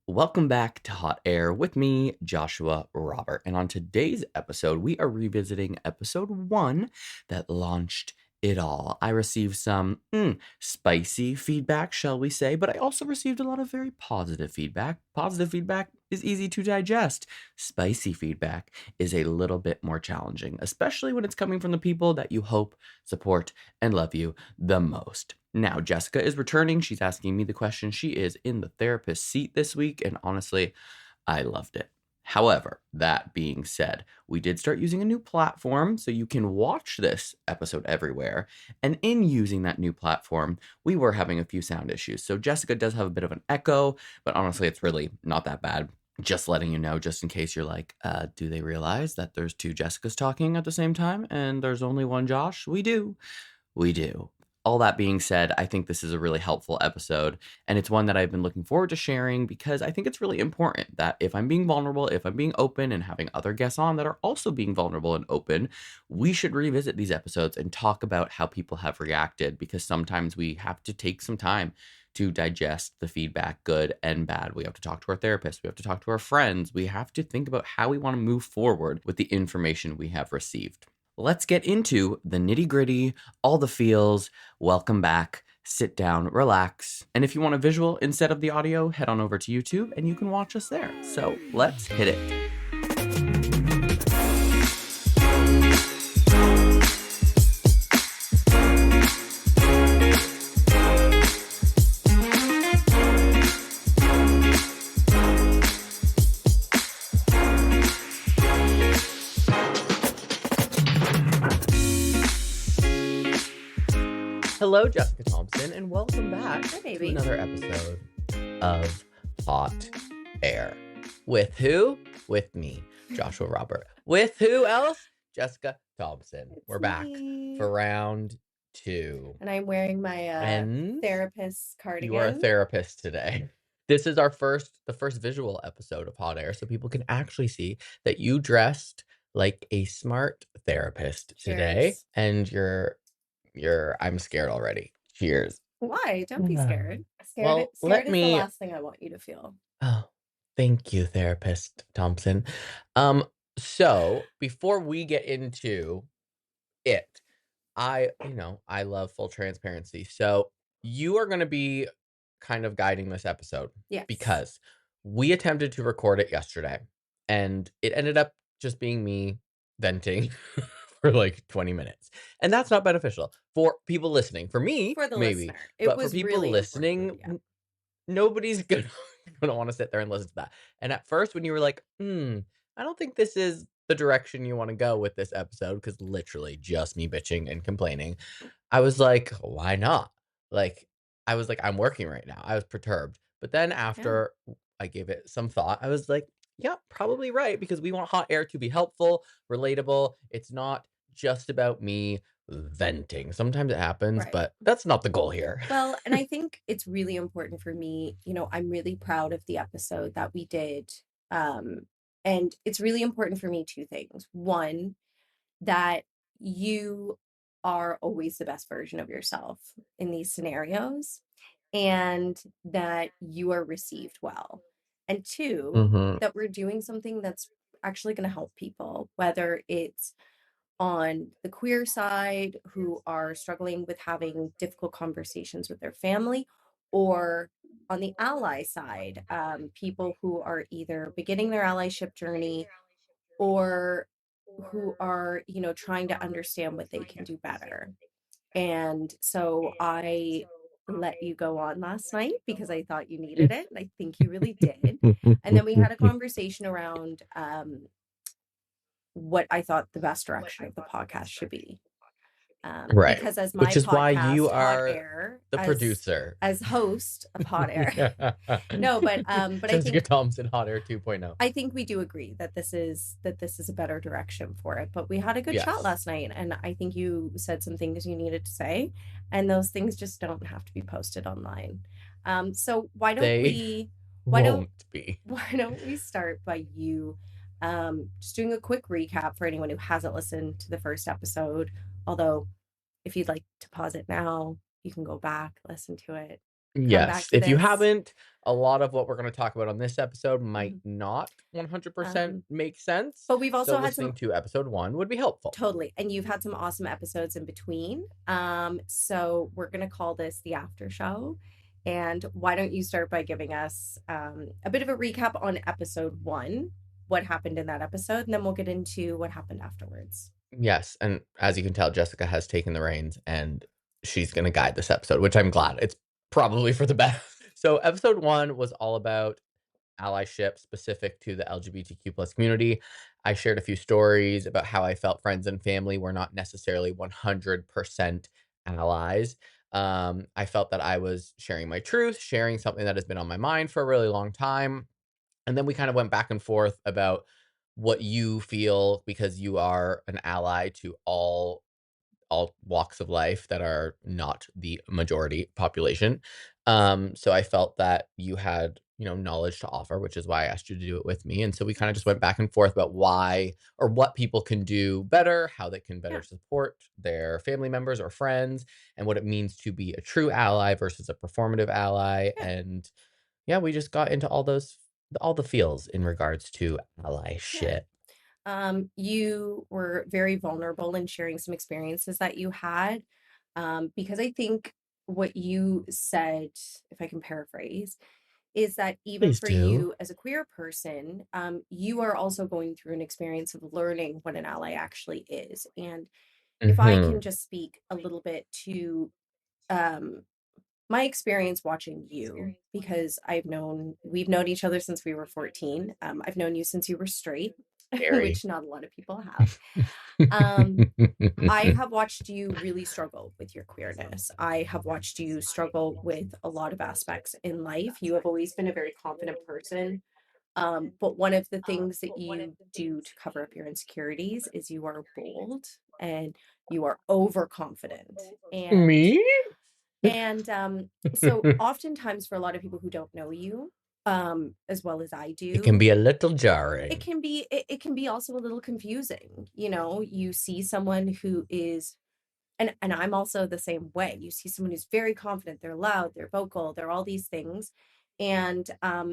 Welcome back to Hot Air with me, Joshua Robert. And on today's episode, we are revisiting episode 1 that launched it all. I received some spicy feedback, shall we say, but I also received a lot of very positive feedback. Positive feedback is easy to digest. Spicy feedback is a little bit more challenging, especially when it's coming from the people that you hope, support, and love you the most. Now, Jessica is returning. She's asking me the question. She is in the therapist seat this week, and honestly, I loved it. However, that being said, we did start using a new platform, so you can watch this episode everywhere. And in using that new platform, we were having a few sound issues. So Jessica does have a bit of an echo, but honestly, it's really not that bad. Just letting you know, just in case you're like, do they realize that there's 2 Jessicas talking at the same time and there's only one Josh? We do. We do. All that being said, I think this is a really helpful episode, and it's one that I've been looking forward to sharing because I think it's really important that if I'm being vulnerable, if I'm being open and having other guests on that are also being vulnerable and open, we should revisit these episodes and talk about how people have reacted, because sometimes we have to take some time to digest the feedback, good and bad. We have to talk to our therapist. We have to talk to our friends. We have to think about how we want to move forward with the information we have received. Let's get into the nitty-gritty, all the feels. Welcome back. Sit down, relax. And if you want a visual instead of the audio, head on over to YouTube and you can watch us there. So let's hit it. Hello, Jessica Thompson, and welcome back to another episode of Hot Air. With who? With me, Joshua Robert. With who else? Jessica Thompson. We're back for round 2. And I'm wearing my therapist cardigan. You are a therapist today. This is the first visual episode of Hot Air, so people can actually see that you dressed like a smart therapist today. Cheers. And I'm scared already. Cheers. Why? Don't be scared. Well, Scared is the last thing I want you to feel. Oh, thank you, therapist Thompson. So before we get into it, I love full transparency. So you are going to be kind of guiding this episode. Yes. Because we attempted to record it yesterday and it ended up just being me venting for like 20 minutes. And that's not beneficial for people listening. For me, For the maybe. listener. But for people really listening, nobody's gonna want to sit there and listen to that. And at first, when you were like, I don't think this is the direction you want to go with this episode, because literally just me bitching and complaining, I was like, why not? I was like, I'm working right now. I was perturbed. But then after I gave it some thought, I was like, yeah, probably right, because we want Hot Air to be helpful, relatable. It's not just about me venting. Sometimes it happens, but that's not the goal here. Well, and I think it's really important for me. I'm really proud of the episode that we did. And it's really important for me 2 things. One, that you are always the best version of yourself in these scenarios, and that you are received well. And 2, that we're doing something that's actually going to help people, whether it's on the queer side who are struggling with having difficult conversations with their family, or on the ally side, people who are either beginning their allyship journey or who are, trying to understand what they can do better. And so I let you go on last night because I thought you needed it, and I think you really did. And then we had a conversation around what I thought the best direction of the podcast should be. Right. Because as my Which is podcast, why you Hot are Air, the producer. as host of Hot Air. No, but I Jessica think Thompson, Hot Air 2.0. I think we do agree that this is a better direction for it. But we had a good chat last night, and I think you said some things you needed to say, and those things just don't have to be posted online. So why don't we start by you just doing a quick recap for anyone who hasn't listened to the first episode, although if you'd like to pause it now, you can go back, listen to it. come back Yes. to If you this. haven't, a lot of what we're gonna talk about on this episode might Mhm. not 100% Um, make sense, but we've so also had listening some to episode 1 would be helpful. totally, and you've had some awesome episodes in between. So we're gonna call this the after show. And why don't you start by giving us a bit of a recap on episode one, what happened in that episode, and then we'll get into what happened afterwards. Yes, and as you can tell, Jessica has taken the reins, and she's gonna guide this episode, which I'm glad. It's probably for the best. So episode 1 was all about allyship specific to the LGBTQ plus community. I shared a few stories about how I felt friends and family were not necessarily 100% allies. I felt that I was sharing my truth, sharing something that has been on my mind for a really long time. And then we kind of went back and forth about what you feel because you are an ally to all walks of life that are not the majority population. So I felt that you had, knowledge to offer, which is why I asked you to do it with me. And so we kind of just Yes. went back and forth about why or what people can do better, how they can Yeah. better support their family members or friends, and what it means to be a true ally versus a performative ally. Yeah. And yeah, we just got into all the feels in regards to Yeah. allyship. You were very vulnerable in sharing some experiences that you had, because I think what you said, if I can paraphrase, is that even Please for do. you as a queer person, you are also going through an experience of learning what an ally actually is. And if I can Hmm. just speak a little bit to um, my experience watching you, because we've known each other since we were 14. I've known you since you were straight, Very. which not a lot of people have. Um, I have watched you really struggle with your queerness. I have watched you struggle with a lot of aspects in life. You have always been a very confident person. But one of the things that you do to cover up your insecurities is you are bold and you are overconfident. Me? So oftentimes for a lot of people who don't know you, as well as I It can do, be a little jarring. it can be also a little confusing. You know, you see someone who is, and I'm also the same way. You see someone who's very confident, they're loud, they're vocal, they're all these things. And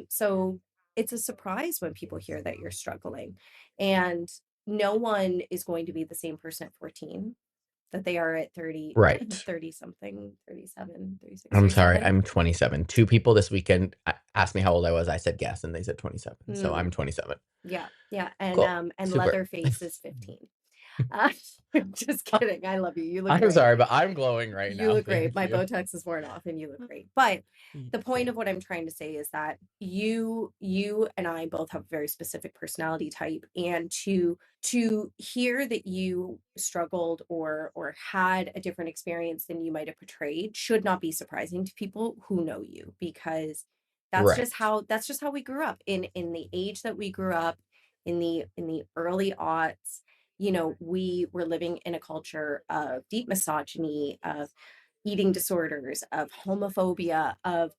so it's a surprise when people hear that you're struggling. And no one is going to be the same person at 14 that they are at 30, Right. 30 something, 37, 36, I'm sorry, 37. I'm 27. 2 people this weekend asked me how old I was. I said yes, and they said 27. So I'm Mm, 27. yeah, yeah, Cool. and Super. Leatherface is 15. Uh, just kidding. I love you. You look I'm great. sorry, but I'm glowing right You now. look great. Thank My you. Botox is worn off and you look great. But the point Same. of what I'm trying to say is that you and I both have a very specific personality type, and to hear that you struggled or had a different experience than you might have portrayed should not be surprising to people who know you, because Right. that's just how we grew up in the age that we grew up in the early aughts. You know, we were living in a culture of deep misogyny, of eating disorders, of homophobia, of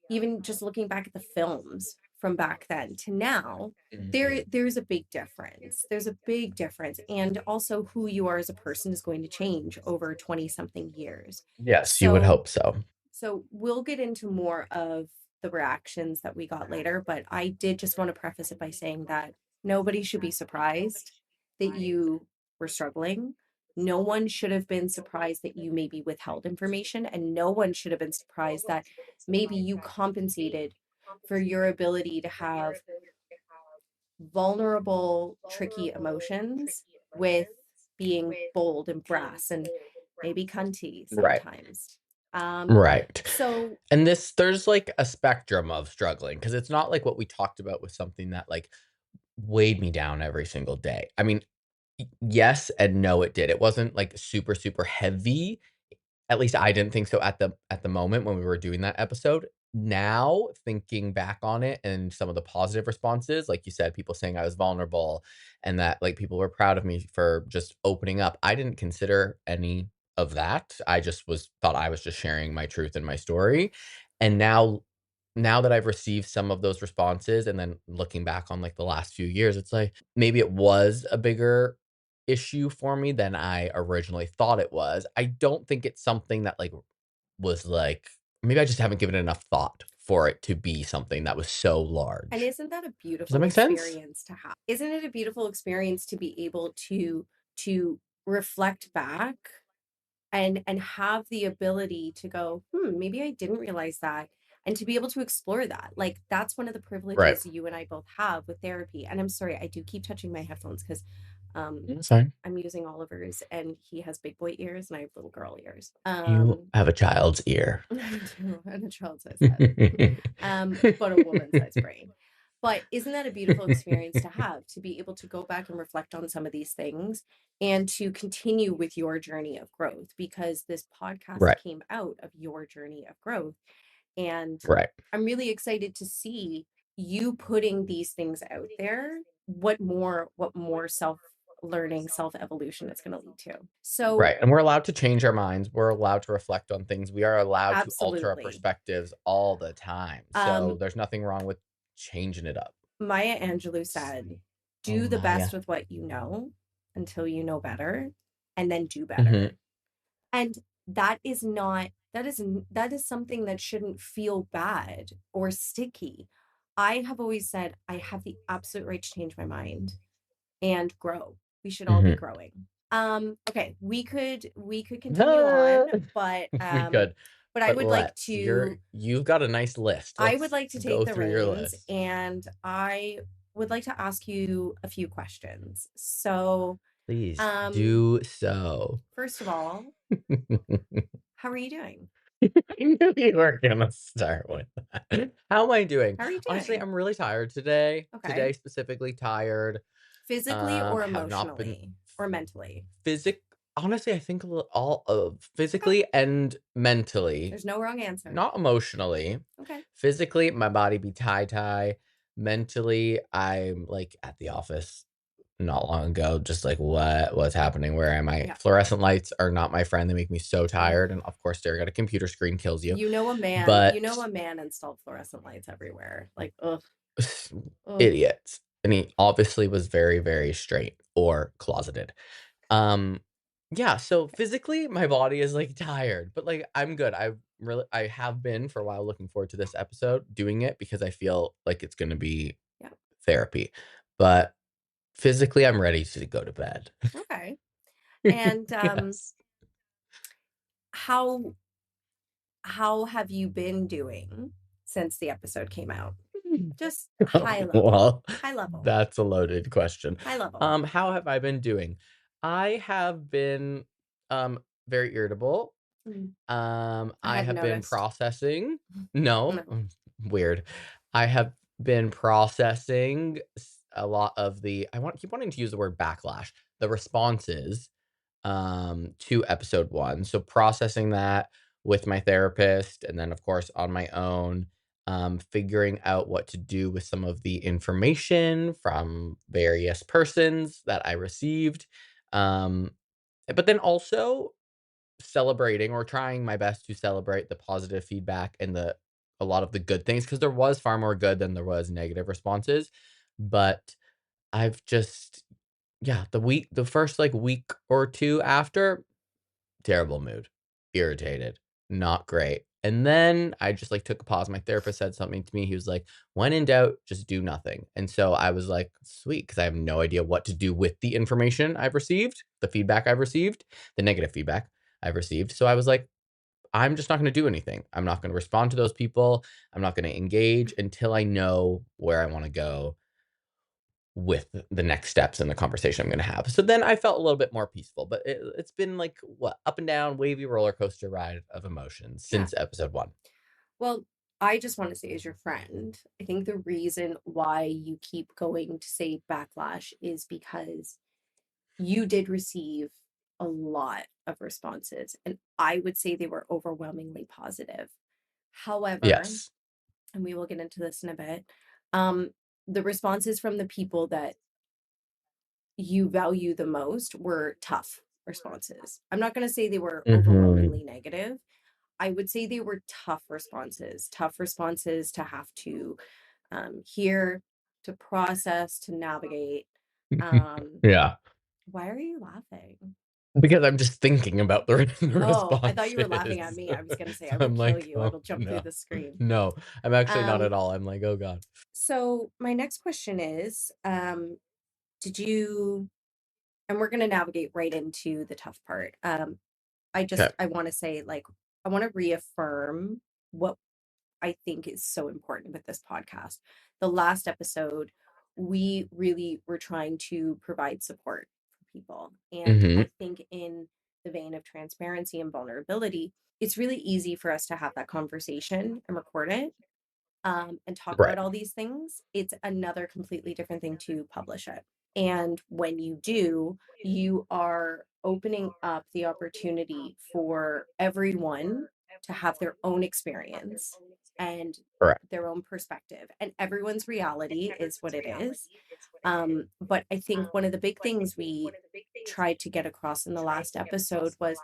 even just looking back at the films from back then to now. Mhm. There's a big difference. There's a big difference. And also who you are as a person is going to change over 20 something years. Yes, you would So hope so. we'll get into more of the reactions that we got later, but I did just want to preface it by saying that nobody should be surprised that you were struggling. No one should have been surprised that you maybe withheld information, and no one should have been surprised that maybe you compensated for your ability to have vulnerable, tricky emotions with being bold and brass and maybe cunty Right. sometimes. Um, Right. so And there's like a spectrum of struggling because it's not like what we talked about with something that like weighed me down every single day. I mean, yes and no, it did. It wasn't like super, super heavy. At least I didn't think so at the moment when we were doing that episode. Now, thinking back on it and some of the positive responses, like you said, people saying I was vulnerable and that like people were proud of me for just opening up. I didn't consider any of that. I just was thought I was just sharing my truth and my story. And now that I've received some of those responses and then looking back on like the last few years, it's like maybe it was a bigger issue for me than I originally thought it was. I don't think it's something that, like, was, like, maybe I just haven't given it enough thought for it to be something that was so And large. isn't that a Does that beautiful make sense? experience to have? Isn't it a beautiful experience to be able to reflect back and have the ability to go, maybe I didn't realize that, and to be able to explore that. Like that's one of the Right. privileges you and I both have with therapy. And I'm sorry, I do keep touching my headphones because um That's fine. I'm using Oliver's and he has big boy ears and I have little girl ears. You have a child's ear. I do, and a child-sized head, but a woman-sized brain. But isn't that a beautiful experience to have, to be able to go back and reflect on some of these things and to continue with your journey of growth? Because this podcast Right. came out of your journey of growth. And Right. I'm really excited to see you putting these things out there. What more self learning, self evolution it's going to lead to. So, Right. And we're allowed to change our minds. We're allowed to reflect on things. We are allowed to alter our absolutely. perspectives all the time. So Um, there's nothing wrong with changing it up. Maya Angelou said, Oh, do the Maya. best with what you know until you know better, and then do Hmm. better. And that is not, that is something that shouldn't feel bad or sticky. I have always said I have the absolute right to change my mind and grow. We should all be Hmm. growing. Okay, we could continue on, but We could. I But would like let's. to You've got a nice list. I would Let's like to take go the through your reins list. and I would like to ask you a few questions. So, Please um, do so. first of all, how are you doing? I knew you were gonna start with that. How am I doing? How are you Honestly, doing? I'm really tired today. Okay. Today specifically tired. Physically or Have not been emotionally or mentally? physic honestly, I think all of Okay. physically and mentally, There's no wrong answer. not emotionally. Okay. Physically, my body be tie. Mentally, I'm like at the office not long ago, just like what's happening? Where am I? Yeah. Fluorescent lights are not my friend. They make me so Oh, tired. And of course, staring at a computer screen kills you. you But know a man installed fluorescent lights everywhere. Like, ugh, ugh. idiots. And he obviously was very, very straight or closeted. Um, yeah, so Okay. physically my body is like tired, but like I'm good. I have been for a while looking forward to this episode doing it because I feel like it's gonna be Yeah. therapy. But physically I'm ready to go to bed. Okay. And Yes. how how have you been doing since the episode came out? Just high level. Well, High level. that's a loaded question. High level. How have I been doing? I have been very irritable. Mm, I I hadn't have been noticed. processing. No, No. weird. I have been processing a lot of the. Keep wanting to use the word backlash. The responses to episode 1. So processing that with my therapist and then of course on my own, figuring out what to do with some of the information from various persons that I received. Um, but then also celebrating or trying my best to celebrate the positive feedback and the a lot of the good things because there was far more good than there was negative responses. But I've just yeah, the first like week or two after, terrible mood, irritated, not great. And then I just like took a pause. My therapist said something to me. He was like, when in doubt, just do nothing. And so I was like, sweet, because I have no idea what to do with the information I've received, the feedback I've received, the negative feedback I've received. So I was like, I'm just not going to do anything. I'm not going to respond to those people. I'm not going to engage until I know where I want to go with the next steps in the conversation I'm going to have. So then I felt a little bit more peaceful, but it's been like what up and down, wavy roller coaster ride of emotions Yeah. since episode 1. Well, I just want to say, as your friend, I think the reason why you keep going to say backlash is because you did receive a lot of responses, and I would say they were overwhelmingly positive. However, Yes. and we will get into this in a bit, um, the responses from the people that you value the most were tough responses. I'm not going to say they were Mhm. overwhelmingly negative. I would say they were tough responses to have to hear, to process, to navigate. Um, Yeah. why are you laughing? Because I'm just thinking about the Oh, I thought you were laughing at responses. me. I was gonna say, So I will I'm kill like, you. I "Oh, will jump through no. the screen. No, I'm actually not at Um, all." I'm like, "Oh god." so my next question is, did you, and we're gonna navigate right into the tough part. Okay. I want to say, like, I want to reaffirm what I think is so important with this podcast. The last episode, we really were trying to provide support for people. And Mhm. I think, in the vein of transparency and vulnerability, it's really easy for us to have that conversation and record it, and talk Right. about all these things. It's another completely different thing to publish it. And when you do, you are opening up the opportunity for everyone to have their own experience and Correct. their own perspective. And everyone's reality is what it is. But I think one of the big things we tried to get across in the last episode was,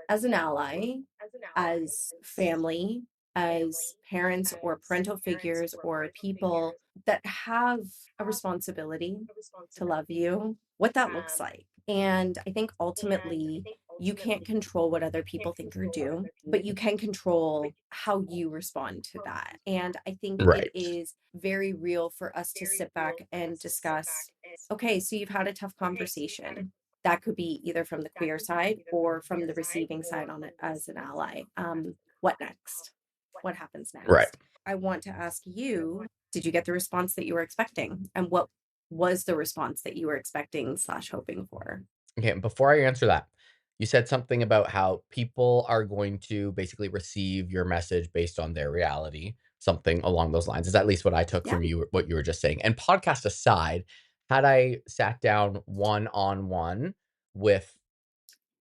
as an ally, as family, as parents or parental figures or people that have a responsibility to love you, what that looks like. And I think ultimately, you can't control what other people think or do, but you can control how you respond to that. And I think it Right. is very real for us to sit back and discuss, okay, so you've had a tough conversation. That could be either from the queer side or from the receiving side on it as an ally. What next? What happens Right. next? I want to ask you, did you get the response that you were expecting? And what was the response that you were expecting slash hoping for? Okay, before I answer that, you said something about how people are going to basically receive your message based on their reality, something along those lines. Is at least what I took Yeah, from you, what you were just saying. And podcast aside, had I sat down one on one with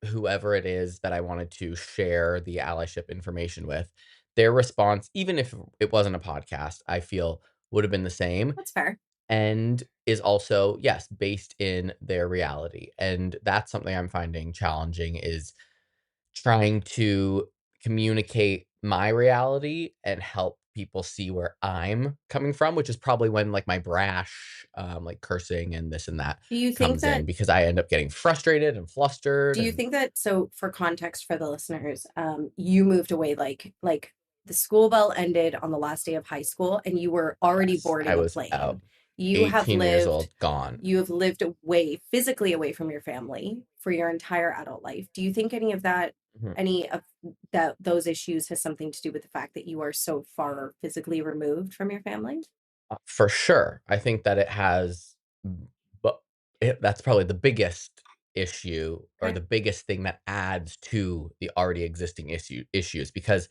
whoever it is that I wanted to share the allyship information with, their response, even if it wasn't a podcast, I feel would have been the same that's fair. and is also, yes, based in their reality. And that's something I'm finding challenging is trying to communicate my reality and help people see where I'm coming from, which is probably when like my brash, like cursing and this and that Do you think comes that in because I end up getting frustrated and flustered Do you and think that, so for context for the listeners, you moved away, like the school bell ended on the last day of high school and you were already yes, I boarding a was out plane. You have 18 years lived old, gone. you have lived away, physically away from your family for your entire adult life. Do you think Mhm. any of that those issues has something to do with the fact that you are so far physically removed from your family? For sure. I think that it has, but that's probably the biggest issue or Okay. the biggest thing that adds to the already existing issues because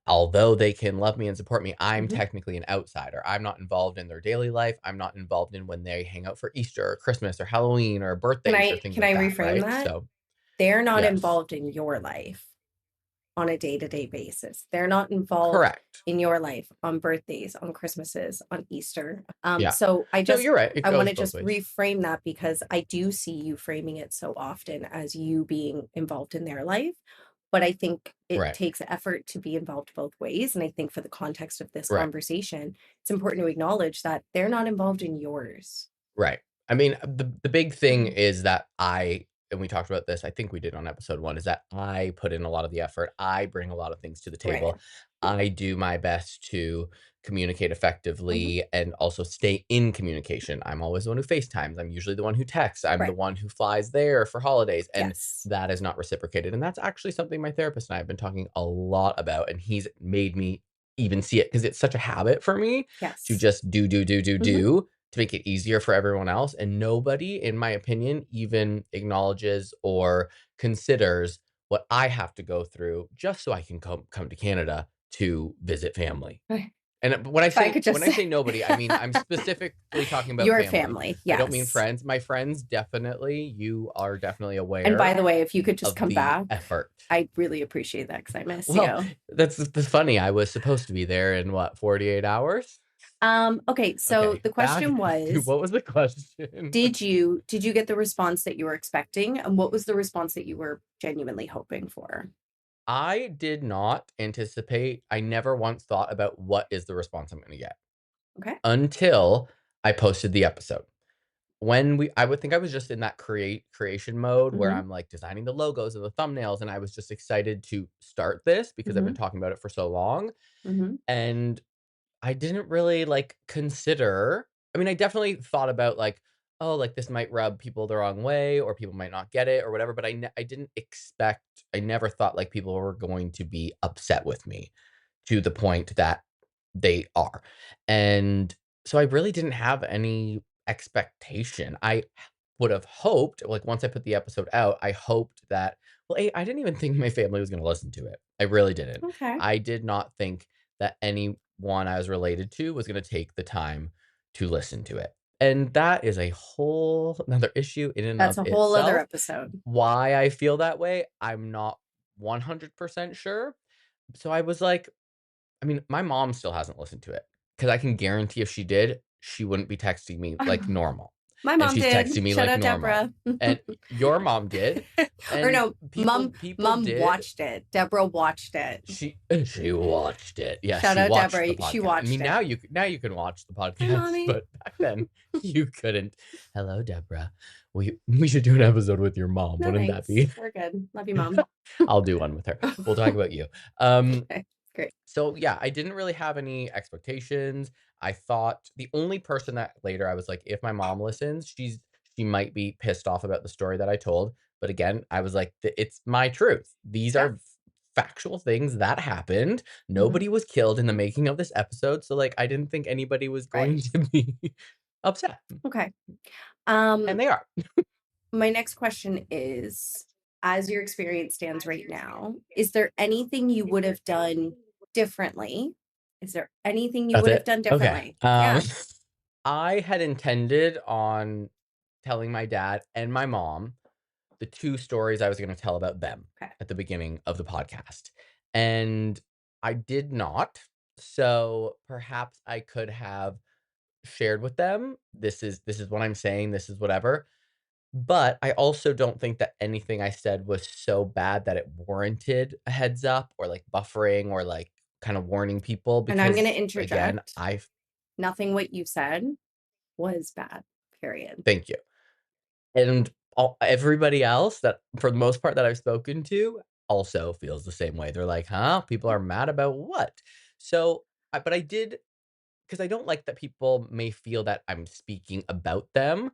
although they can love me and support me, I'm Mhm. technically an outsider. I'm not involved in their daily life. I'm not involved in when they hang out for Easter or Christmas or Halloween or birthdays or things Can like I that, reframe right? that? So, They're not yes. involved in your life on a day-to-day basis. They're not involved Correct. in your life on birthdays, on Christmases, on Easter. Yeah. So No, you're right. It I want goes to both just ways. reframe that because I do see you framing it so often as you being involved in their life. But I think it Right. takes effort to be involved both ways. And I think for the context of this Right. conversation, it's important to acknowledge that they're not involved in yours. Right. I mean, the big thing Mhm. is that I and we talked about this, I think we did on episode 1, is that I put in a lot of the effort. I bring a lot of things to the Right. table. I do my best to communicate Mhm. effectively and also stay in communication. I'm always the one who FaceTimes. I'm usually the one who texts. I'm the Right. one who flies there for holidays, and Yes. that is not reciprocated. And that's actually something my therapist and I have been talking a lot about, and he's made me even see it because it's such a habit for me to Yes. just Mhm. do to make it easier for everyone else. And nobody, in my opinion, even acknowledges or considers what I have to go through just so I can come to Canada to visit family. And If I could just when I say say nobody, I mean I'm specifically talking about your family. family, I don't mean yes. friends. My friends definitely, you are definitely And by aware the way, if you could just of come the back, effort. I'd really appreciate that because I miss Well, you. that's funny. I was supposed to be there in what, 48 hours? Okay, so Okay, the back question to was, what was the question? did you get the response that you were expecting? And what was the response that you were genuinely hoping for? I did not anticipate I never once thought about what is the response I'm gonna get Okay. until I posted the episode. I would think I was just in that creation mode where Mhm. I'm, like, designing the logos and the thumbnails, and I was just excited to start this because I've been Mhm. talking about it for so long, Mhm. and I didn't really, like, consider I mean, I definitely thought about, like, "Oh, like, this might rub people the wrong way, or people might not get it or whatever," but I didn't expect I never thought, like, people were going to be upset with me to the point that they are. And so I really didn't have any expectation. I would have hoped, like, once I put the episode out, I hoped that well, I didn't even think my family was gonna listen to it. I really didn't. Okay. I did not think that anyone I was related to was gonna take the time to listen to it. And that is a whole another issue in and That's of a whole other itself. episode. Why I feel that way, I'm not 100% sure. So I was like, I mean, my mom still hasn't listened to it because I can guarantee if she did, she wouldn't be texting me like normal, My and mom she's did. texting me Shout like out normal, Deborah. and your mom did, Or and no, people mom did. watched it. Deborah watched it. She watched it. Yeah, Shout she out watched the Deborah. She podcast. I mean, watched it. now you can watch the Hi, podcast, mommy. but back then you couldn't. Hello, Deborah. We should do an episode with your mom. No, Wouldn't that thanks. be? We're good. Love you, mom. I'll do one with her. We'll talk about you. Um, Okay, great. So, yeah, I didn't really have any expectations. I thought the only person that later I was like, if my mom listens, she might be pissed off about the story that I told. But again, I was like, It's my truth. These Yeah. are factual things that happened. Mhm. Nobody was killed in the making of this episode. So, like, I didn't think anybody was Right. going to be upset. Okay. And Um, they are. my next question is, as your experience stands right now, is there anything you would have done differently? Is there anything you That's would have it. done Okay. differently? Yeah. I had intended on telling my dad and my mom the 2 stories I was gonna tell about them Okay. at the beginning of the podcast, and I did not, so perhaps I could have shared with them, this is what I'm saying, this is whatever, but I also don't think that anything I said was so bad that it warranted a heads up or, like, buffering or, like, kinda warning people And I'm going to because, again, interject. Nothing what you said was bad, period. thank you. And everybody else that for the most part that I've spoken to also feels the same way. They're like, "Huh? People are mad about what?" So, but I did because I don't like that people may feel that I'm speaking about them,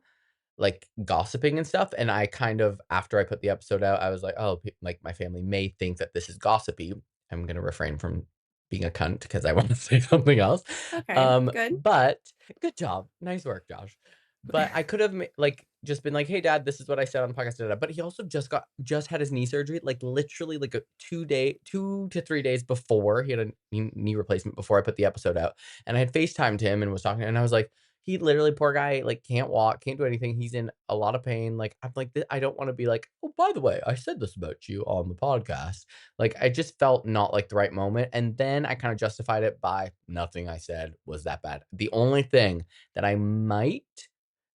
like gossiping and stuff. And I kind of after I put the episode out, I was like, "Oh, like my family may think that this is gossipy." I'm gonna refrain from being a cunt because I want to say something else. Okay, good. But good job, nice work, Josh. But I could have like just been like, "Hey, dad, this is what I said on the podcast." Da, da, da." But he also just had his knee surgery, like literally like a 2 to 3 days before he had a knee replacement before I put the episode out, and I had FaceTimed him and was talking, and I was like, he literally, poor guy, like, can't walk, can't do anything. He's in a lot of pain. Like, I'm like, I don't want to be like, oh, by the way, I said this about you on the podcast. Like, I just felt not like the right moment. And then I kind of justified it by nothing I said was that bad. The only thing that I might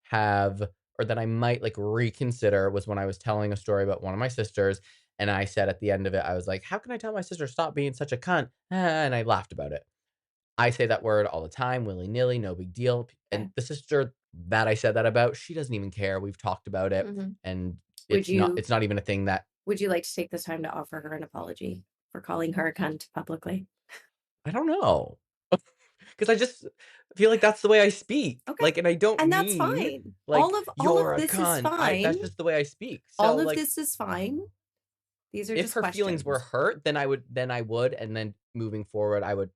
have, or that I might like reconsider was when I was telling a story about one of my sisters. And I said at the end of it, I was like, how can I tell my sister stop being such a cunt? And I laughed about it. I say that word all the time, willy-nilly, no big deal, Okay. and the sister that I said that about, she doesn't even care, we've talked about it, Mhm. and Would you it's not even a thing that would you like to take this time to offer her an apology for calling her a cunt publicly? I don't know, because I just feel like that's the way I speak, Okay. like, and I don't And that's mean, fine. like, All of "You're a this is cunt," I that's fine. just the way I speak, All so, of like, this is fine. These are if just her feelings were questions. hurt, then I would, and then moving forward, I would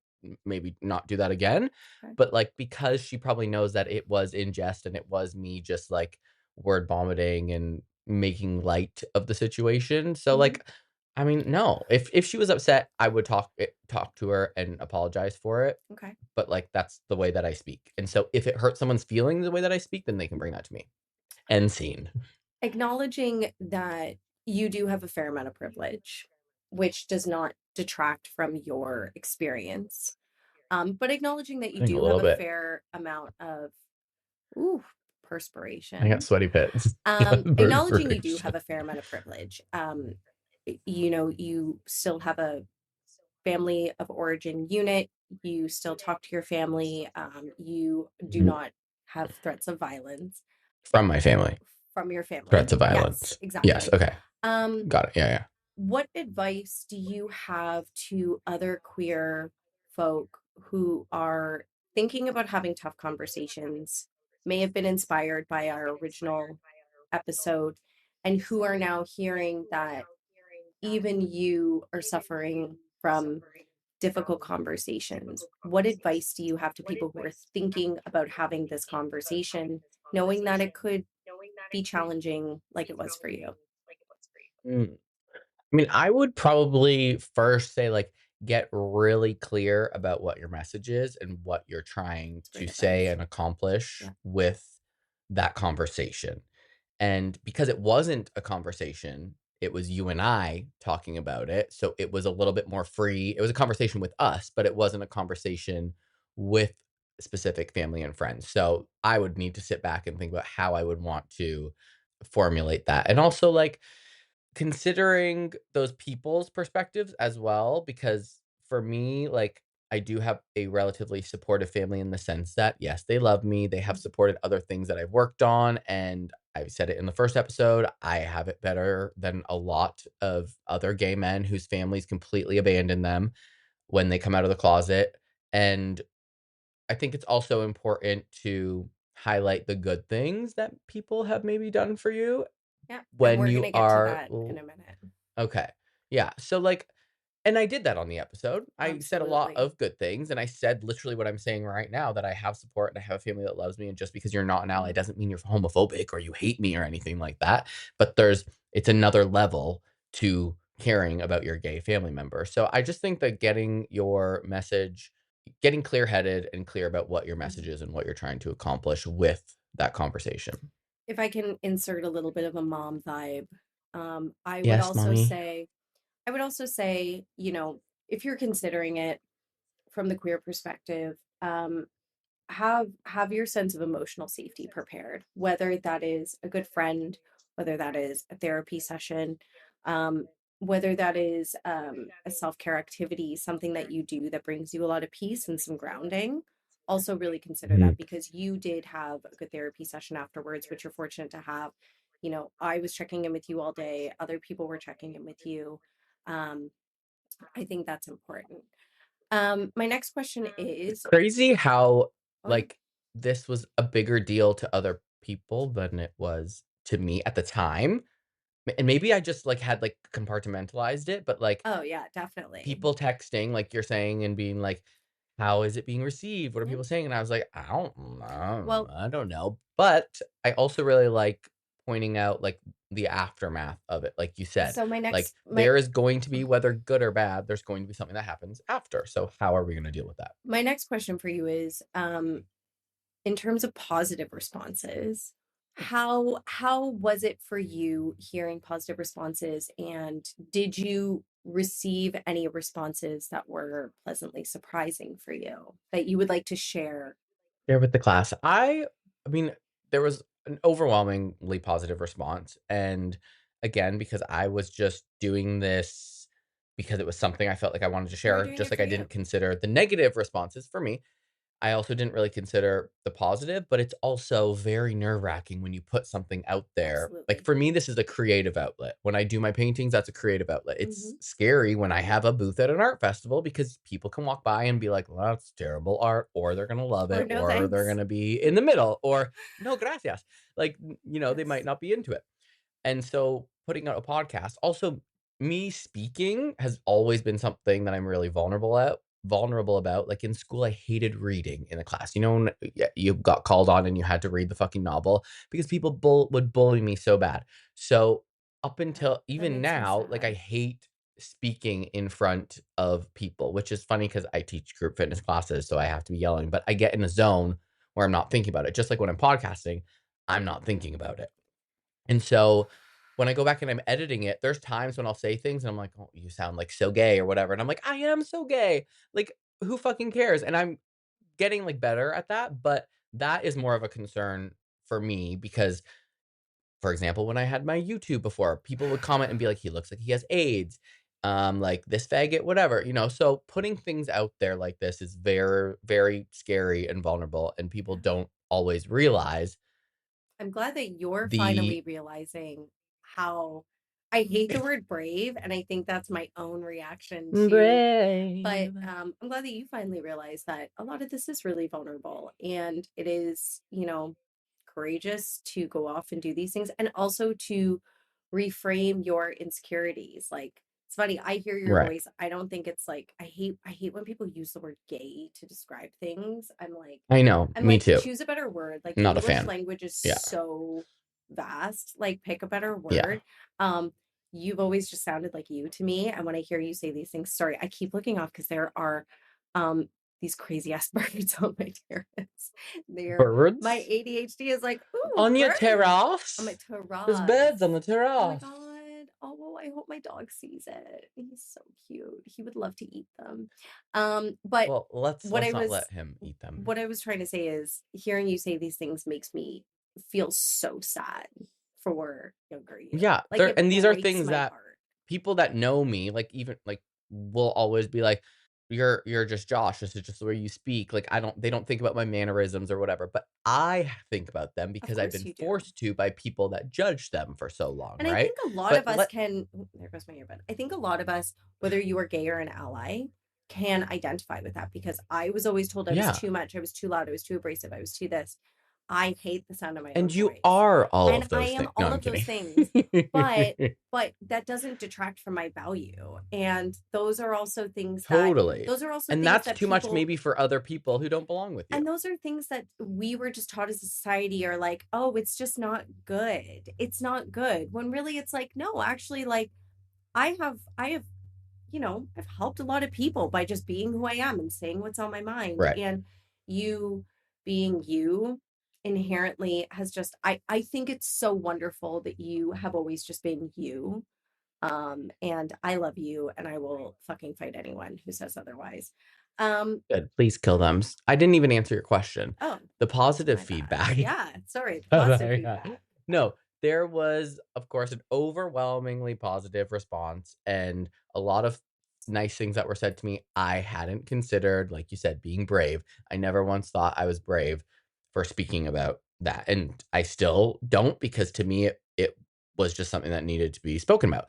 maybe not do that again. Okay. But, like, because she probably knows that it was in jest and it was me just, like, word vomiting and making light of the situation. So, Mhm. like, I mean, no. If she was upset, I would talk to her and apologize for it. Okay. But, like, that's the way that I speak. And so if it hurts someone's feelings the way that I speak, then they can bring that to me. End scene. Acknowledging that you do have a fair amount of privilege, which does not detract from your experience. But acknowledging that I you think a do have little a bit. fair amount of ooh, I got perspiration. sweaty pits. Acknowledging you do Perspiration. have a fair amount of privilege. You know, you still have a family of origin unit. You still talk to your family. You do Mhm. not have threats of violence. From my family. from your Threats family. of Yes, violence. Yes. exactly. Okay. Um, Got it. Yeah. Yeah. what advice do you have to other queer folk who are thinking about having tough conversations, may have been inspired by our original episode, and who are now hearing that even you are suffering from difficult conversations? What advice do you have to people who are thinking about having this conversation, knowing that it could be challenging like it was for you? Mm. I mean, I would probably first say, like, get really clear about what your message is and what you're trying It's to great say advice. and accomplish Yeah. with that conversation. And because it wasn't a conversation, it was you and I talking about it. So it was a little bit more free. It was a conversation with us, but it wasn't a conversation with specific family and friends. So I would need to sit back and think about how I would want to formulate that. And also, like, considering those people's perspectives as well, because for me, like, I do have a relatively supportive family in the sense that, yes, they love me. They have supported other things that I've worked on. And I said it in the first episode, I have it better than a lot of other gay men whose families completely abandon them when they come out of the closet. And I think it's also important to highlight the good things that people have maybe done for you Yeah. And when we're going you to get to are that in a minute. okay. Yeah. So, like, and I did that on the episode. I said a lot Absolutely. of good things, and I said literally what I'm saying right now, that I have support and I have a family that loves me, and just because you're not an ally Mhm. doesn't mean you're homophobic or you hate me or anything like that. But it's another level to caring about your gay family member. So I just think that getting clear-headed and clear about what your message Mhm. is and what you're trying to accomplish with that conversation. If I can insert a little bit of a mom vibe, um, I would Yes, also mommy. say, I would also say, if you're considering it from the queer perspective, have your sense of emotional safety prepared, whether that is a good friend, whether that is a therapy session, um, whether that is a self-care activity, something that you do that brings you a lot of peace and some grounding. Also really consider that, Mhm. because you did have a good therapy session afterwards, which you're fortunate to have. I was checking in with you all day, other people were checking in with you. um, I think that's important. My next question It's is, crazy how, oh yeah. like, this was a bigger deal to other people than it was to me at the time. And maybe I just, like, had, like, compartmentalized it, but, like, Oh yeah, definitely. people texting, like you're saying, and being like, "How is it being received? What are Yeah. people saying?" And I was like, Well, I don't know." But I also really like pointing out, like, the aftermath of it, like you said. so Like, my there is going to be, whether good or bad, there's going to be something that happens after. So how are we gonna deal with that? my next question for you is, in terms of positive responses, how was it for you hearing positive responses, and did you receive any responses that were pleasantly surprising for you that you would like to share? Share with the class. I mean, there was an overwhelmingly positive response, and again, because I was just doing this because it was something I felt like I wanted to You were share, doing just it like for I you. didn't consider the negative responses for me. I also didn't really consider the positive, but it's also very nerve-wracking when you put something out there. Like, Absolutely. for me, this is a creative outlet. When I do my paintings, that's a creative outlet. It's Hmm. scary when I have a booth at an art festival because people can walk by and be like, "Well, that's terrible art," or they're gonna love Or it, no or they're thanks. gonna be in the middle, or "No, gracias." Like, they might Yes. not be into it. And so putting out a podcast, also me speaking has always been something that I'm really vulnerable about. Like, in school, I hated reading in the class. When you got called on and you had to read the fucking novel because people would bully me so bad. So up Yeah, until that even makes me now, like, I sad. hate speaking in front of people, which is funny because I teach group fitness classes, so I have to be yelling, but I get in a zone where I'm not thinking about it. Just like when I'm podcasting, I'm not thinking about it. And so when I go back and I'm editing it, there's times when I'll say things and I'm like, "Oh, you sound like so gay," or whatever. And I'm like, "I am so gay." Like, who fucking cares? And I'm getting, like, better at that, but that is more of a concern for me because, for example, when I had my YouTube before, people would comment and be like, "He looks like he has AIDS." Like, "This faggot," whatever. So putting things out there like this is very, very scary and vulnerable, and people Yeah. don't always realize I'm glad that you're The finally realizing how I hate the word brave, and I think that's my own reaction to, but brave. I'm glad that you finally realized that a lot of this is really vulnerable and it is, courageous to go off and do these things and also to reframe your insecurities. Like it's funny, I hear your Right. voice. I don't think it's like I hate when people use the word gay to describe things. I know. I'm Me like, too. choose a better word. Like the Not a English fan. language is Yeah. so vast. Like pick a better Yeah. word. Um, you've always just sounded like you to me. And when I hear you say these things, sorry, I keep looking off because there are um these crazy ass birds on my terrace. They're my Birds ADHD is like, ooh, on your birds on my terrace. There's birds on terrace. the Oh my terrace. God. Oh, I hope my dog sees it. He's so cute. He would love to eat them. But Well, what I let's not was let him eat them. what I was trying to say is hearing you say these things makes me feel so sad for younger you. Yeah, Like it these are breaks things my that heart. people that know me, like, even, like, will always be like, You're just Josh, this is just the way you speak." Like, they don't think about my mannerisms or whatever, but I think about them Of because I've course been you do. forced to by people that judge them for so long, And I right? think a lot But of us can, ooh, there goes my earbud. I think a lot of us, whether you are gay or an ally, can identify with that because I was always told I was yeah, too much, I was too loud, I was too abrasive, I was too this. I hate the sound of my own and you voice. are all And of I those am things. No, all I'm of those kidding. things, but that doesn't detract from my value. And Totally. those are also And things that's that too much people maybe for other people who don't belong with you. and those are things that we were just taught as a society are like, oh, it's just not good. It's not good. When really it's like, no, actually, like I have I've helped a lot of people by just being who I am and saying what's on my mind. Right. And you being you inherently has just I think it's so wonderful that you have always just been you. And I love you and I will fucking fight anyone who says otherwise. Um, Good. Please kill them. I didn't even answer your question. oh, The positive my bad. feedback. Yeah, sorry, the Oh positive my God. feedback. No, there was, of course, an overwhelmingly positive response and a lot of nice things that were said to me I hadn't considered, like you said, being brave. I never once thought I was brave for speaking about that. And I still don't because to me it was just something that needed to be spoken about.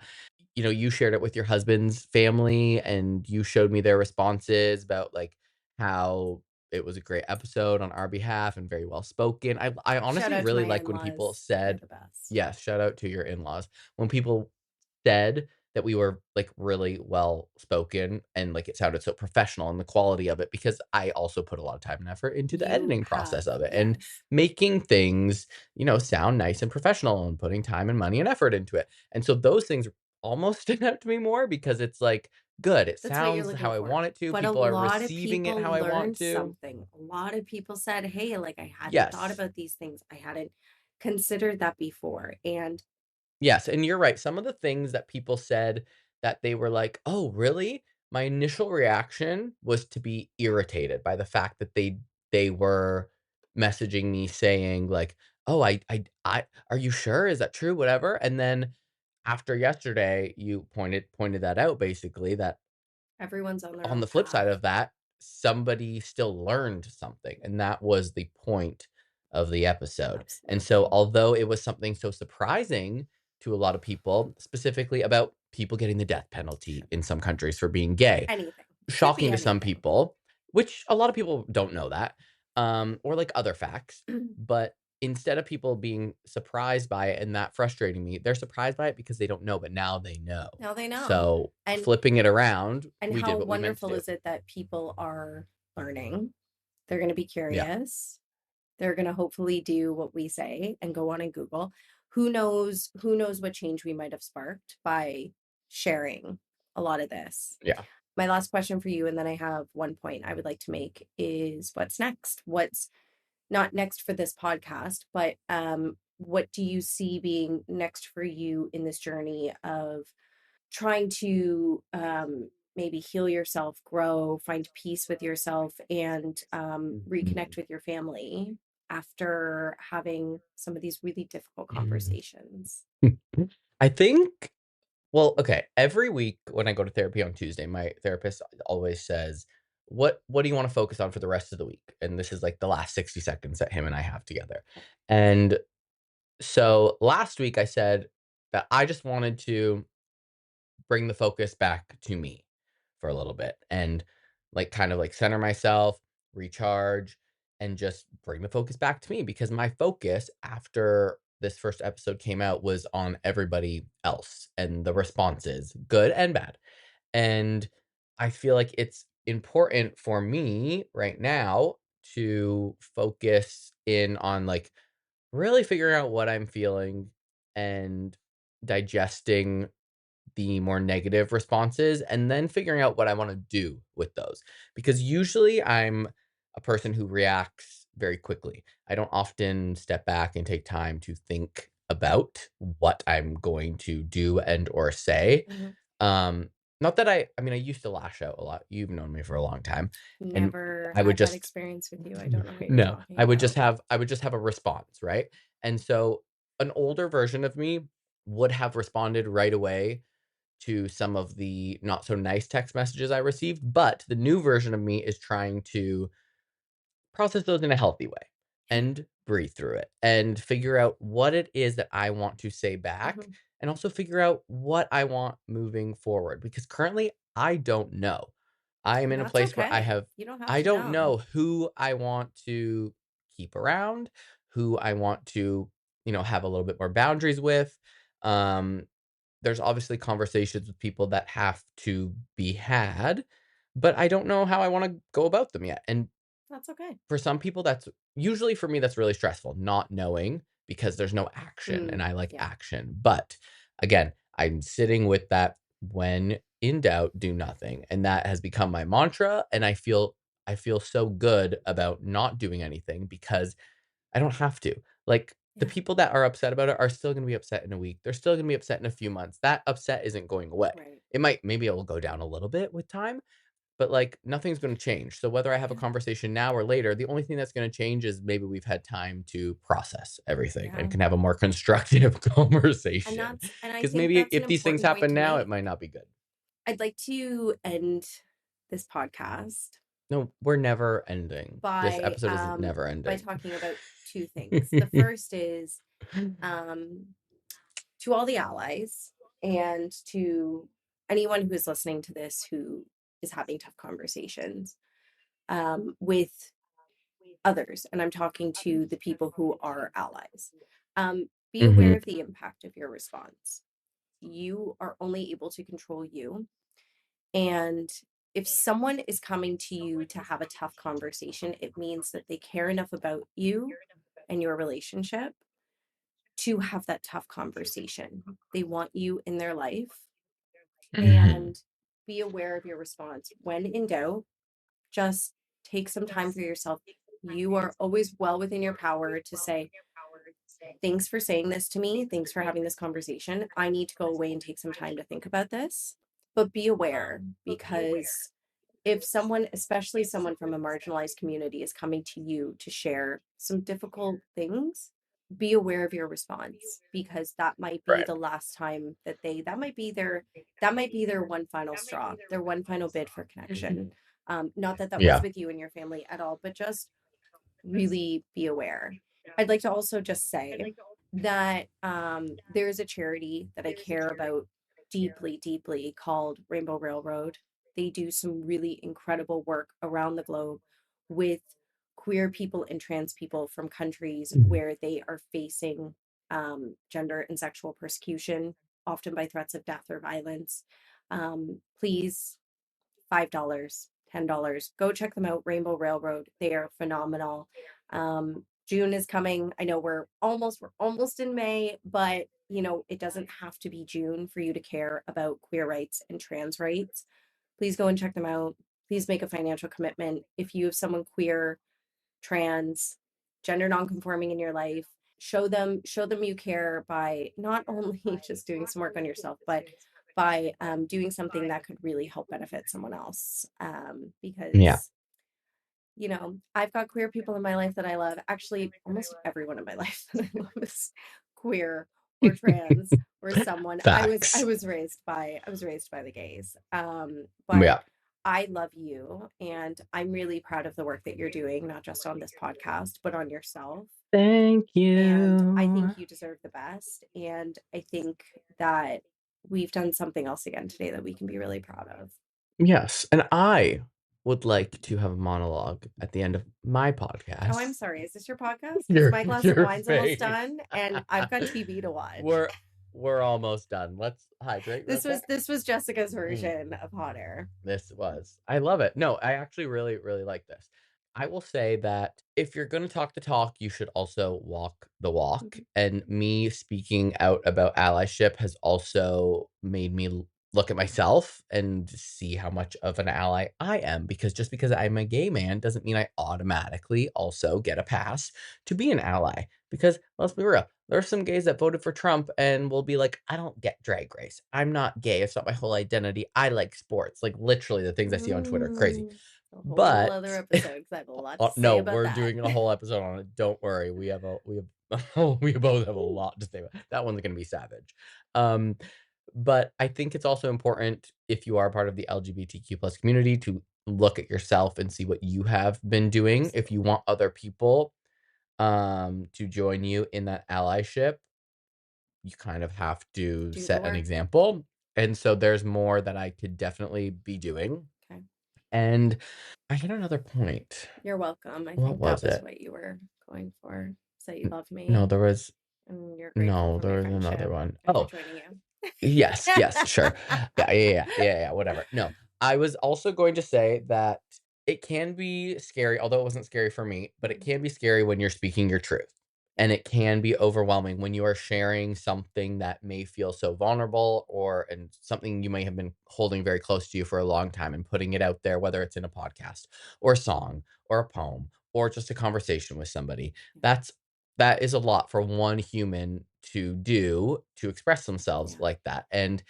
You shared it with your husband's family and you showed me their responses about like how it was a great episode on our behalf and very well spoken. I Shout honestly out to really my like when people in-laws. They're said the best. yes, shout out to your in-laws. When people said that we were like really well spoken and like it sounded so professional and the quality of it because I also put a lot of time and effort into the You editing have, process of it and yes. making things, sound nice and professional and putting time and money and effort into it. And so those things almost stand out to me more because it's like good. It That's what you're sounds how looking I for. want it to. But a People are lot of receiving it people how I want learned to. something. A lot of people said, hey, like I hadn't thought Yes. about these things. I hadn't considered that before. And Yes, and you're right. Some of the things that people said that they were like, "Oh, really?" My initial reaction was to be irritated by the fact that they were messaging me saying like, "Oh, I are you sure? Is that true? Whatever." And then after yesterday, you pointed that out basically that everyone's on their on own the flip side path. of that, somebody still learned something, and that was the point of the episode. And so, Absolutely. although it was something so surprising to a lot of people, specifically about people getting the death penalty in some countries for being gay, Anything. Could be shocking to some anything. people, which a lot of people don't know that, or like other facts. But instead of people being surprised by it and that frustrating me, they're surprised by it because they don't know, but now they know. Now they know. So And flipping it around, and we how did what we meant to wonderful do. is it that people are learning? They're going to be Yeah. curious. They're going to hopefully do what we say and go on and Google. Who knows what change we might have sparked by sharing a lot of this. Yeah. My last question for you, and then I have one point I would like to make is what's next? What's not next for this podcast, but what do you see being next for you in this journey of trying to maybe heal yourself, grow, find peace with yourself, and reconnect with your family after having some of these really difficult conversations? I think well, okay, every week when I go to therapy on Tuesday, my therapist always says, "What do you wanna focus on for the rest of the week?" And this is, like, the last 60 seconds that him and I have together. And So last week I said that I just wanted to bring the focus back to me for a little bit and like kind of like center myself, recharge, and just bring the focus back to me because my focus after this first episode came out was on everybody else and the responses, good and bad. And I feel like it's important for me right now to focus in on like really figuring out what I'm feeling and digesting the more negative responses and then figuring out what I wanna do with those. Because usually I'm a person who reacts very quickly. I don't often step back and take time to think about what I'm going to do and or say. Mhm. Um, Not that I mean, I used to lash out a lot. You've known me for a long time, and Never I would had that just experience with you. I don't know what you're no, talking I would just about. have a response, right? And so an older version of me would have responded right away to some of the not so nice text messages I received, but the new version of me is trying to process those in a healthy way Yeah. and breathe through it and figure out what it is that I want to say back Mhm. and also figure out what I want moving forward because currently I don't know. I am And in a that's place where okay. You don't have I to don't know. know who I want to keep around, who I want to, have a little bit more boundaries with. Um there's obviously conversations with people that have to be had, but I don't know how I wanna go about them yet, and That's okay. for some people, that's usually for me, that's really stressful, not knowing because there's no action, and Mm, I like yeah. action, but, again, I'm sitting with that, "When in doubt, do nothing," and that has become my mantra, and I feel so good about not doing anything because I don't have to. Like, the Yeah. people that are upset about it are still gonna be upset in a week. They're still gonna be upset in a few months. That upset isn't going away. Right. Maybe it will go down a little bit with time, but, like, nothing's gonna change. So whether I have a Yeah. conversation now or later, the only thing that's gonna change is maybe we've had time to process everything and Yeah. can have a more constructive And conversation. I Because think maybe that's an if these things important point happen to now, it make. might not be good. I'd like to end this podcast No, we're never ending. This by episode is never by ending. talking about two things. The first is um to all the allies and to anyone who is listening to this who is having tough conversations with others, and I'm talking to the people who are allies. Be aware Mhm. of the impact of your response. You are only able to control you. And if someone is coming to you to have a tough conversation, it means that they care enough about you and your relationship to have that tough conversation. They want you in their life Mhm. and be aware of your response. When in doubt, just take some time for yourself. You are always well within your power to say, thanks for saying this to me. Thanks for having this conversation. I need to go away and take some time to think about this. But be aware because if someone, especially someone from a marginalized community, is coming to you to share some difficult things, be aware of your response because that might be Right. the last time that that might be their one final straw, their one final bid for connection. Not that that was Yeah. with you and your family at all, but just really be aware. I'd like to also just say that there's a charity that I care about deeply, deeply called Rainbow Railroad. They do some really incredible work around the globe with queer people and trans people from countries Mhm. where they are facing gender and sexual persecution, often by threats of death or violence. Please $5, $10. Go check them out. Rainbow Railroad. They are phenomenal. June is coming. I know we're almost in May, but it doesn't have to be June for you to care about queer rights and trans rights. Please go and check them out. Please make a financial commitment. If you have someone queer, trans, gender nonconforming in your life, show them you care by not only just doing some work on yourself, but by doing something that could really help benefit someone else. Yeah. Because I've got queer people in my life that I love. Actually, almost everyone in my life that I love is queer or trans or someone. I was I Facts. was raised by I was raised by the gays. But Yeah. I love you, and I'm really proud of the work that you're doing, not just on this podcast, but on yourself. Thank And I you. think you deserve the best. And I think that we've done something else again today that we can be really proud of. Yes, and I would like to have a monologue at the end of my Oh, I'm podcast. sorry. Is this your podcast? Because Your my glass of your wine's almost face. done and I've got TV to watch. We're we're almost done. Let's hydrate real This was quick. this was Jessica's Mm. version of hot air. This was. I love it. No, I actually really, really like this. I will say that if you're going to talk the talk, you should also walk the walk. Mhm. And me speaking out about allyship has also made me look at myself and see how much of an ally I am. Because just because I'm a gay man doesn't mean I automatically also get a pass to be an ally. Because let's be real, there are some gays that voted for Trump and will be like, I don't get drag race. I'm not gay. It's not my whole identity. I like sports. Like literally the things I see on Twitter, crazy. A whole But other episode because I have a lot to say no, about we're that. doing a whole episode on it. Don't worry. We both have a lot to say about that one's gonna be savage. Um, but I think it's also important if you are part of the LGBTQ plus community to look at yourself and see what you have been doing. If you Absolutely. want other people to join you in that allyship, you kind of have to Do the set an work. example. And so there's more that I could definitely be doing. Okay. And I had another point. You're welcome. I What think that was was it? what you were going for. So you love No, me there was and you're grateful no, for there my was another friendship one. and for Oh, joining you. yes, yes, sure. Yeah, whatever. No, I was also going to say that it can be scary, although it wasn't scary for me, but it Mhm. can be scary when you're speaking your truth. Yeah. And it can be overwhelming when you are sharing something that may feel so vulnerable or and something you may have been holding very close to you for a long time and putting it out there, whether it's in a podcast or a song or a poem or just a conversation with somebody. Yeah. That is a lot for one human to do to express themselves Yeah. like that. And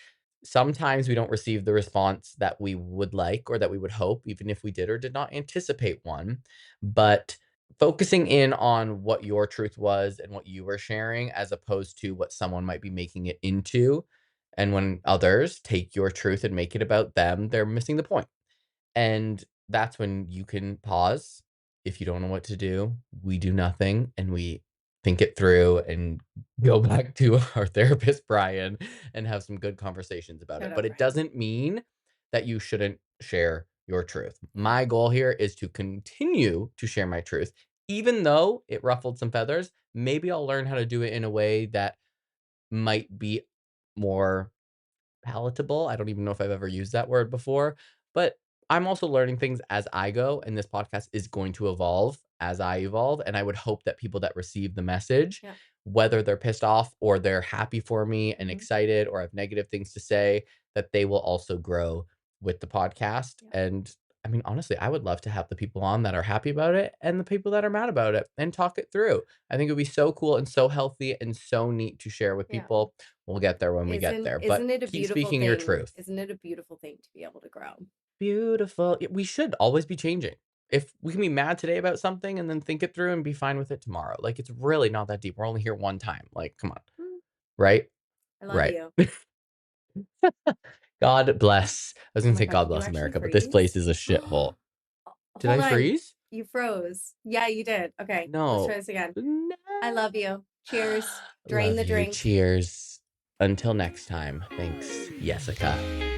sometimes we don't receive the response that we would like or that we would hope, even if we did or did not anticipate one. But focusing in on what your truth was and what you were sharing, as opposed to what someone might be making it into. And when others take your truth and make it about them, they're missing the point. And that's when you can pause. If you don't know what to do, we do nothing and we think it through and go back to our therapist, Brian, and have some good conversations about Shout it. out, But it Brian. doesn't mean that you shouldn't share your truth. Yeah. My goal here is to continue to share my truth, even though it ruffled some feathers. Maybe I'll learn how to do it in a way that might be more palatable. I don't even know if I've ever used that word before, but I'm also learning things as I go, and this podcast is going to evolve as I evolve. And I would hope that people that receive the message, Yeah. whether they're pissed off or they're happy for me and Hmm. excited or have negative things to say, that they will also grow with the podcast. Yeah. And I mean, honestly, I would love to have the people on that are happy about it and the people that are mad about it and talk it through. I think it would be so cool and so healthy and so neat to share with Yeah. people. We'll get there when we get Isn't there, but isn't it a keep beautiful speaking your thing? truth. Isn't it a beautiful thing to be able to grow? Beautiful. We should always be changing. If we can be mad today about something and then think it through and be fine with it tomorrow. Like, it's really not that deep. We're only here one time. Like, come on. Mm, Right? I love Right. you. God bless. I was Oh gonna my say God, God did you bless actually America, but this freeze? place is a shithole. Did Hold I on. freeze? You froze. Yeah, you did. Okay, let's try No. this again. No. I love you. Cheers. Drain Love the you. drink. Cheers. Until next time. Thanks, Jessica.